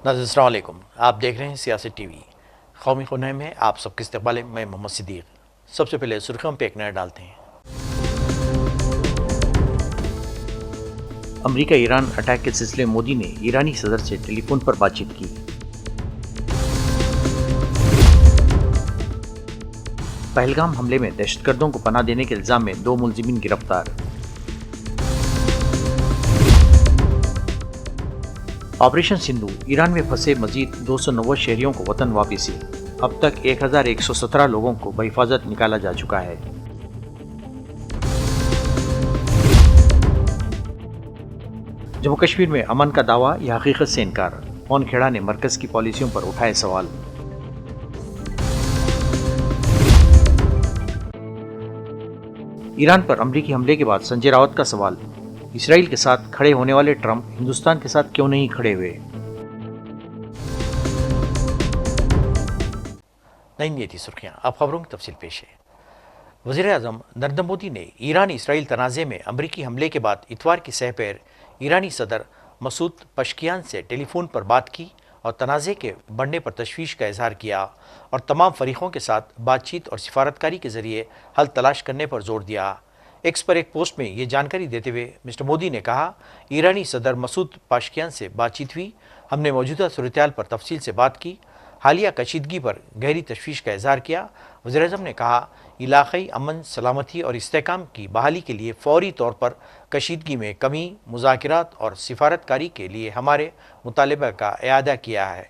ناظرین السلام علیکم، آپ دیکھ رہے ہیں سیاست ٹی وی۔ قومی خونہ میں آپ سب کے استقبال میں محمد صدیق۔ سب سے پہلے سرخیوں پہ ایک نظر ڈالتے ہیں۔ امریکہ ایران اٹیک کے سلسلے مودی نے ایرانی صدر سے ٹیلی فون پر بات چیت کی۔ پہلگام حملے میں دہشت گردوں کو پناہ دینے کے الزام میں 2 ملزمین گرفتار۔ آپریشن سندھو، ایران میں پھنسے مزید 290 شہریوں کو وطن واپسی۔ اب تک 1117 لوگوں کو بحفاظت نکالا جا چکا ہے۔ جموں کشمیر میں امن کا دعویٰ یا حقیقت سے انکار؟ پون کھیڑا نے مرکز کی پالیسیوں پر اٹھائے سوال۔ ایران پر امریکی حملے کے بعد سنجے راوت کا سوال، اسرائیل کے ساتھ کھڑے ہونے والے ٹرمپ ہندوستان کے ساتھ کیوں نہیں کھڑے ہوئے؟ نہیں تھی سرخیاں، اب خبروں کی تفصیل پیش ہے۔ وزیر اعظم نریندر مودی نے ایران اسرائیل تنازع میں امریکی حملے کے بعد اتوار کی سہ پیر ایرانی صدر مسعود پشکیان سے ٹیلی فون پر بات کی اور تنازع کے بڑھنے پر تشویش کا اظہار کیا اور تمام فریقوں کے ساتھ بات چیت اور سفارتکاری کے ذریعے حل تلاش کرنے پر زور دیا۔ ایکس پر ایک پوسٹ میں یہ جانکاری دیتے ہوئے مسٹر مودی نے کہا، ایرانی صدر مسعود پشکیان سے بات چیت ہوئی، ہم نے موجودہ صورتحال پر تفصیل سے بات کی، حالیہ کشیدگی پر گہری تشویش کا اظہار کیا۔ وزیر اعظم نے کہا، علاقائی امن، سلامتی اور استحکام کی بحالی کے لیے فوری طور پر کشیدگی میں کمی، مذاکرات اور سفارتکاری کے لیے ہمارے مطالبہ کا اعادہ کیا ہے۔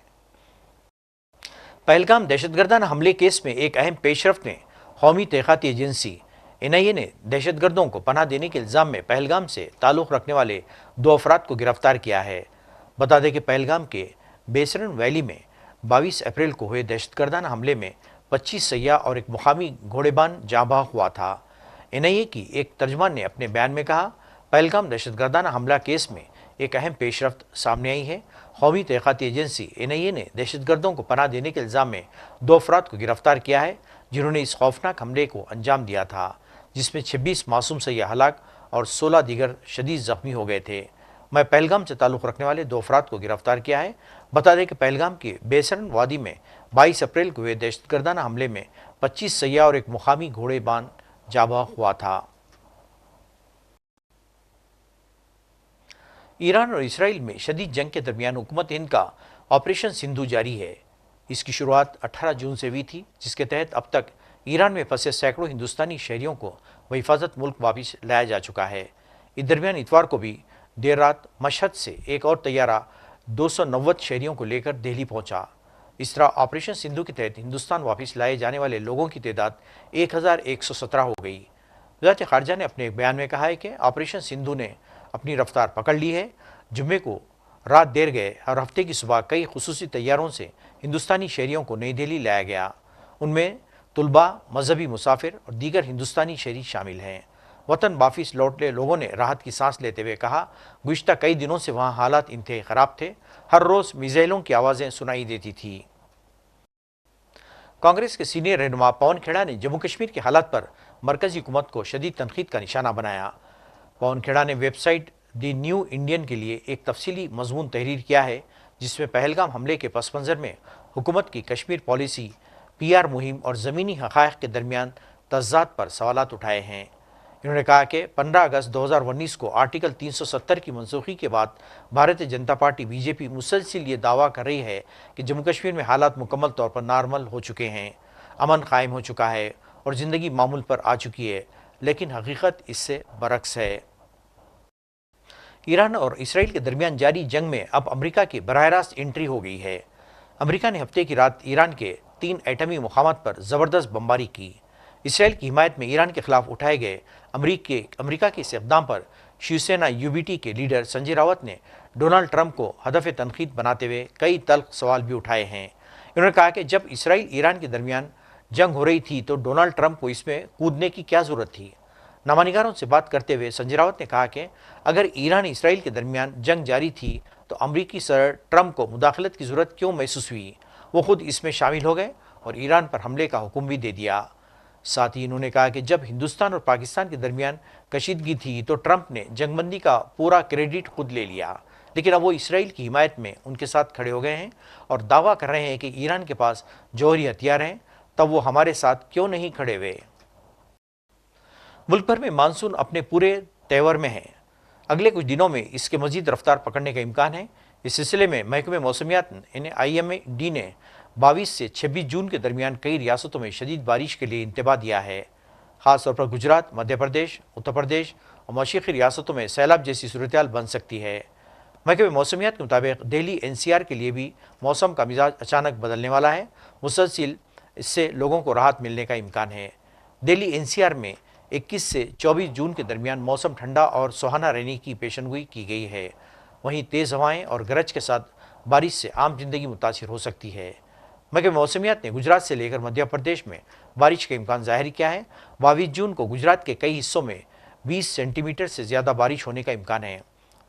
پہلگام دہشت گردانہ حملے کیس میں ایک اہم پیش رفت میں قومی تحقیقاتی ایجنسی NIA نے دہشت گردوں کو پناہ دینے کے الزام میں پہلگام سے تعلق رکھنے والے 2 افراد کو گرفتار کیا ہے۔ بتا دیں کہ پہلگام کے بیسرن ویلی میں 22 اپریل کو ہوئے دہشت گردانہ حملے میں 25 سیاح اور ایک مقامی گھوڑے بان جاں بحق ہوا تھا۔ NIA کی ایک ترجمان نے اپنے بیان میں کہا، پہلگام دہشت گردانہ حملہ کیس میں ایک اہم پیش رفت سامنے آئی ہے۔ قومی تحقیقاتی ایجنسی NIA نے دہشت گردوں کو پناہ دینے کے الزام میں 2 افراد کو گرفتار کیا ہے، جنہوں نے اس خوفناک حملے کو انجام دیا تھا، جس میں 26 معصوم سیاح ہلاک اور 16 دیگر شدید زخمی ہو گئے تھے۔ میں پہلگام سے تعلق رکھنے والے 2 افراد کو گرفتار کیا ہے۔ بتا دیں کہ پہلگام کے بیسرن وادی میں 22 اپریل کو ہوئے دہشت گردانہ حملے میں 25 سیاح اور ایک مقامی گھوڑے بان جاں بحق ہوا تھا۔ ایران اور اسرائیل میں شدید جنگ کے درمیان حکومت ہند کا آپریشن سندھو جاری ہے۔ اس کی شروعات 18 جون سے ہوئی تھی، جس کے تحت اب تک ایران میں پھنسے سینکڑوں ہندوستانی شہریوں کو بحفاظت ملک واپس لایا جا چکا ہے۔ اس درمیان اتوار کو بھی دیر رات مشہد سے ایک اور طیارہ 290 شہریوں کو لے کر دہلی پہنچا۔ اس طرح آپریشن سندھو کے تحت ہندوستان واپس لائے جانے والے لوگوں کی تعداد 1117 ہو گئی۔ وزارت خارجہ نے اپنے ایک بیان میں کہا ہے کہ آپریشن سندھو نے اپنی رفتار پکڑ لی ہے۔ جمعے کو رات دیر گئے اور ہفتے کی صبح کئی خصوصی طیاروں سے ہندوستانی شہریوں کو نئی دہلی لایا گیا۔ ان میں طلباء، مذہبی مسافر اور دیگر ہندوستانی شہری شامل ہیں۔ وطن واپس لوٹے لوگوں نے راحت کی سانس لیتے ہوئے کہا، گزشتہ کئی دنوں سے وہاں حالات انتہائی خراب تھے، ہر روز میزائلوں کی آوازیں سنائی دیتی تھیں۔ کانگریس کے سینئر رہنما پون کھیڑا نے جموں کشمیر کے حالات پر مرکزی حکومت کو شدید تنقید کا نشانہ بنایا۔ پون کھیڑا نے ویب سائٹ دی نیو انڈین کے لیے ایک تفصیلی مضمون تحریر کیا ہے، جس میں پہلگام حملے کے پس منظر میں حکومت کی کشمیر پالیسی، PR مہم اور زمینی حقائق کے درمیان تضاد پر سوالات اٹھائے ہیں۔ انہوں نے کہا کہ 15 اگست 2019 کو آرٹیکل 370 کی منسوخی کے بعد بھارتیہ جنتا پارٹی BJP مسلسل یہ دعویٰ کر رہی ہے کہ جموں کشمیر میں حالات مکمل طور پر نارمل ہو چکے ہیں، امن قائم ہو چکا ہے اور زندگی معمول پر آ چکی ہے، لیکن حقیقت اس سے برعکس ہے۔ ایران اور اسرائیل کے درمیان جاری جنگ میں اب امریکہ کی براہ راست انٹری ہو گئی ہے۔ امریکہ نے ہفتے کی رات ایران کے 3 ایٹمی مقامات پر زبردست بمباری کی۔ اسرائیل کی حمایت میں ایران کے خلاف اٹھائے گئے امریکہ کے اس اقدام پر شیو سینا UBT کے لیڈر سنجے راوت نے ڈونلڈ ٹرمپ کو ہدف تنقید بناتے ہوئے کئی تلخ سوال بھی اٹھائے ہیں۔ انہوں نے کہا کہ جب اسرائیل ایران کے درمیان جنگ ہو رہی تھی تو ڈونلڈ ٹرمپ کو اس میں کودنے کی کیا ضرورت تھی؟ نامہ نگاروں سے بات کرتے ہوئے سنجے راوت نے کہا کہ اگر ایران اسرائیل کے درمیان جنگ جاری تھی تو امریکی صدر ٹرمپ کو مداخلت کی ضرورت کیوں محسوس ہوئی؟ وہ خود اس میں شامل ہو گئے اور ایران پر حملے کا حکم بھی دے دیا۔ ساتھ ہی انہوں نے کہا کہ جب ہندوستان اور پاکستان کے درمیان کشیدگی تھی تو ٹرمپ نے جنگ بندی کا پورا کریڈٹ خود لے لیا، لیکن اب وہ اسرائیل کی حمایت میں ان کے ساتھ کھڑے ہو گئے ہیں اور دعویٰ کر رہے ہیں کہ ایران کے پاس جوہری ہتھیار ہیں، تب وہ ہمارے ساتھ کیوں نہیں کھڑے ہوئے۔ ملک بھر میں مانسون اپنے پورے تیور میں ہے، اگلے کچھ دنوں میں اس کے مزید رفتار پکڑنے کا امکان ہے۔ اس سلسلے میں محکمہ موسمیات IMD نے 22 سے 26 جون کے درمیان کئی ریاستوں میں شدید بارش کے لیے انتباہ دیا ہے۔ خاص طور پر گجرات، مدھیہ پردیش، اتر پردیش اور مشرقی ریاستوں میں سیلاب جیسی صورتحال بن سکتی ہے۔ محکمہ موسمیات کے مطابق دہلی NCR کے لیے بھی موسم کا مزاج اچانک بدلنے والا ہے، مسلسل اس سے لوگوں کو راحت ملنے کا امکان ہے۔ دہلی NCR میں 21 سے 24 جون کے درمیان موسم ٹھنڈا اور سہانا رہنے کی پیشنگوئی کی گئی ہے۔ وہیں تیز ہوائیں اور گرج کے ساتھ بارش سے عام زندگی متاثر ہو سکتی ہے۔ محکمہ موسمیات نے گجرات سے لے کر مدھیہ پردیش میں بارش کا امکان ظاہر کیا ہے۔ 22 جون کو گجرات کے کئی حصوں میں 20 سینٹی میٹر سے زیادہ بارش ہونے کا امکان ہے۔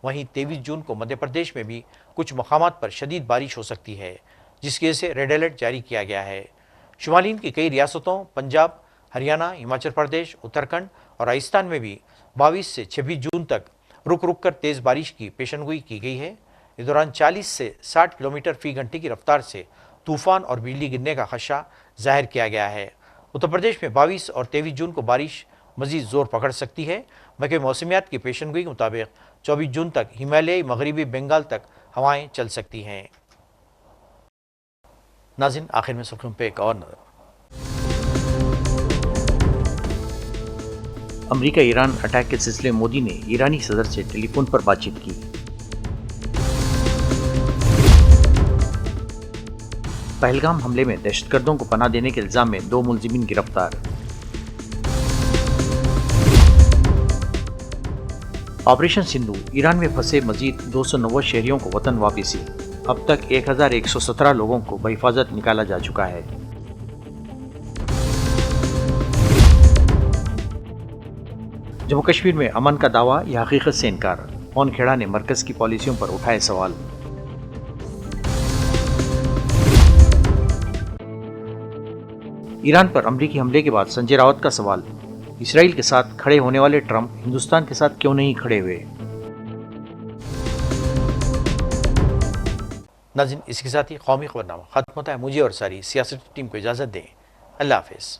وہیں 23 جون کو مدھیہ پردیش میں بھی کچھ مقامات پر شدید بارش ہو سکتی ہے، جس کی وجہ سے ریڈ الرٹ جاری کیا گیا ہے۔ شمالی ہند کی کئی ریاستوں پنجاب، ہریانہ، ہماچل پردیش، اتراکھنڈ اور راجستھان میں بھی 22 سے 26 جون تک رک رک کر تیز بارش کی پیشنگوئی کی گئی ہے۔ اس دوران 40 سے 60 کلومیٹر فی گھنٹے کی رفتار سے طوفان اور بجلی گرنے کا خدشہ ظاہر کیا گیا ہے۔ اتر پردیش میں 22 اور 23 جون کو بارش مزید زور پکڑ سکتی ہے۔ محکمہ موسمیات کی پیشنگوئی کے مطابق 24 جون تک ہمالیائی مغربی بنگال تک ہوائیں چل سکتی ہیں۔ ناظرین، آخر میں سرخیوں پہ ایک اور نظر۔ امریکہ ایران اٹیک کے سلسلے میں مودی نے ایرانی صدر سے ٹیلی فون پر بات چیت کی۔ پہلگام حملے میں دہشت گردوں کو پناہ دینے کے الزام میں 2 ملزمین گرفتار۔ آپریشن سندھو، ایران میں پھنسے مزید 290 شہریوں کو وطن واپسی، اب تک 1117 لوگوں کو بحفاظت نکالا جا چکا ہے۔ جموں کشمیر میں امن کا دعویٰ یا حقیقت سے انکار، پون کھیڑا نے مرکز کی پالیسیوں پر اٹھائے سوال۔ ایران پر امریکی حملے کے بعد سنجے راوت کا سوال، اسرائیل کے ساتھ کھڑے ہونے والے ٹرمپ ہندوستان کے ساتھ کیوں نہیں کھڑے ہوئے؟ ناظرین، اس کے ساتھ ہی قومی خبرنامہ ختم ہوتا ہے۔ مجھے اور ساری سیاست ٹیم کو اجازت دیں۔ اللہ حافظ۔